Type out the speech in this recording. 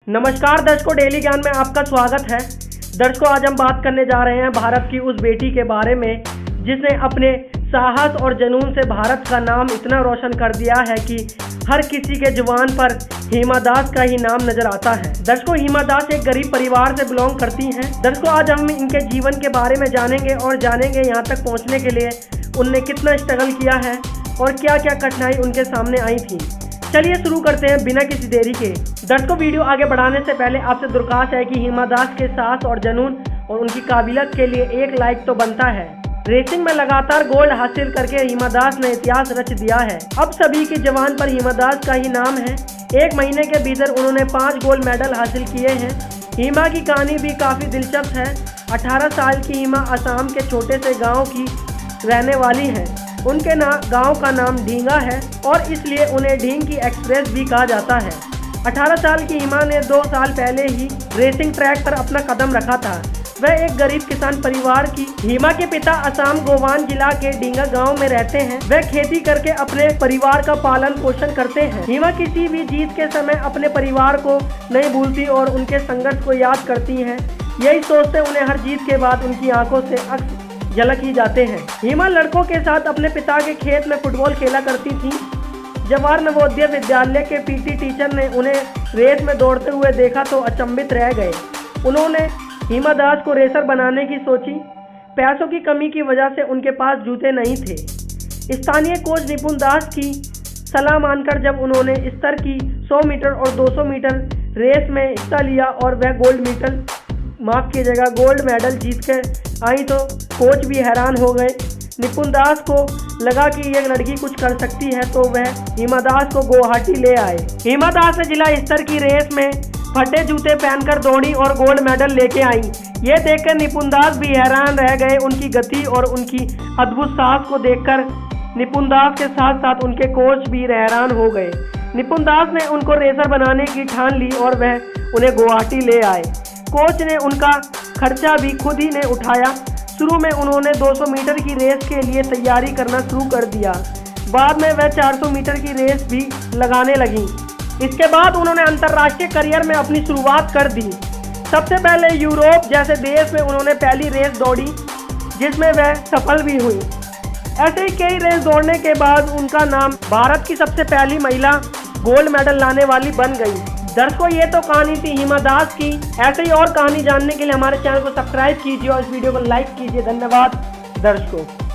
नमस्कार दर्शकों, डेली ज्ञान में आपका स्वागत है। दर्शकों, आज हम बात करने जा रहे हैं भारत की उस बेटी के बारे में जिसने अपने साहस और जुनून से भारत का नाम इतना रोशन कर दिया है कि हर किसी के जुबान पर हिमा दास का ही नाम नजर आता है। दर्शकों, हिमा दास एक गरीब परिवार से बिलोंग करती हैं। दर्शकों, आज हम इनके जीवन के बारे में जानेंगे यहाँ तक पहुँचने के लिए उनने कितना स्ट्रगल किया है और क्या क्या कठिनाई उनके सामने आई थी। चलिए शुरू करते हैं बिना किसी देरी के। दर्शकों, वीडियो आगे बढ़ाने से पहले आपसे दरख्वास्त है कि हिमा दास के साहस और जुनून और उनकी काबिलियत के लिए एक लाइक तो बनता है। रेसिंग में लगातार गोल्ड हासिल करके हिमा दास ने इतिहास रच दिया है। अब सभी की जबान पर हिमा दास का ही नाम है। एक महीने के भीतर उन्होंने 5 गोल्ड मेडल हासिल किए हैं। हिमा की कहानी भी काफ़ी दिलचस्प है। 18 साल की हिमा असम के छोटे से गाँव की रहने वाली है। उनके गांव का नाम ढींगा है और इसलिए उन्हें ढींग की एक्सप्रेस भी कहा जाता है। 18 साल की हिमा ने 2 साल पहले ही रेसिंग ट्रैक पर अपना कदम रखा था। वह एक गरीब किसान परिवार की। हिमा के पिता असम गोवान जिला के ढींगा गांव में रहते हैं। वह खेती करके अपने परिवार का पालन पोषण करते हैं। हिमा किसी भी जीत के समय अपने परिवार को नहीं भूलती और उनके संघर्ष को याद करती हैं। यही सोचते उन्हें हर जीत के बाद उनकी आंखों से अक्स झलक ही जाते हैं। हिमा लड़कों के साथ अपने पिता के खेत में फुटबॉल खेला करती थी। जवाहर नवोदय विद्यालय के पीटी टीचर ने उन्हें रेस में दौड़ते हुए देखा तो अचंभित रह गए। उन्होंने हिमा दास को रेसर बनाने की सोची। पैसों की कमी की वजह से उनके पास जूते नहीं थे। स्थानीय कोच निपुण दास की सलाह मानकर जब उन्होंने स्तर की 100 मीटर और 200 मीटर रेस में हिस्सा लिया और वह गोल्ड मेडल जीत कर आई तो कोच भी हैरान हो गए। निपुण दास को लगा कि यह लड़की कुछ कर सकती है तो वह हिमा दास को गुवाहाटी ले आए। हिमा दास ने जिला स्तर की रेस में फटे जूते पहनकर दौड़ी और गोल्ड मेडल लेके आई। ये देखकर निपुण दास भी हैरान रह गए। उनकी गति और उनकी अद्भुत साहस को देखकर निपुण दास के साथ साथ उनके कोच भी हैरान हो गए। निपुण दास ने उनको रेसर बनाने की ठान ली और वह उन्हें गुवाहाटी ले आए। कोच ने उनका खर्चा भी खुद ही ने उठाया। शुरू में उन्होंने 200 मीटर की रेस के लिए तैयारी करना शुरू कर दिया। बाद में वह 400 मीटर की रेस भी लगाने लगी। इसके बाद उन्होंने अंतर्राष्ट्रीय करियर में अपनी शुरुआत कर दी। सबसे पहले यूरोप जैसे देश में उन्होंने पहली रेस दौड़ी जिसमें वह सफल भी हुई। ऐसे ही कई रेस दौड़ने के बाद उनका नाम भारत की सबसे पहली महिला गोल्ड मेडल लाने वाली बन गई। दर्शकों, ये तो कहानी थी हिमा दास की। ऐसे ही और कहानी जानने के लिए हमारे चैनल को सब्सक्राइब कीजिए और इस वीडियो को लाइक कीजिए। धन्यवाद दर्शकों।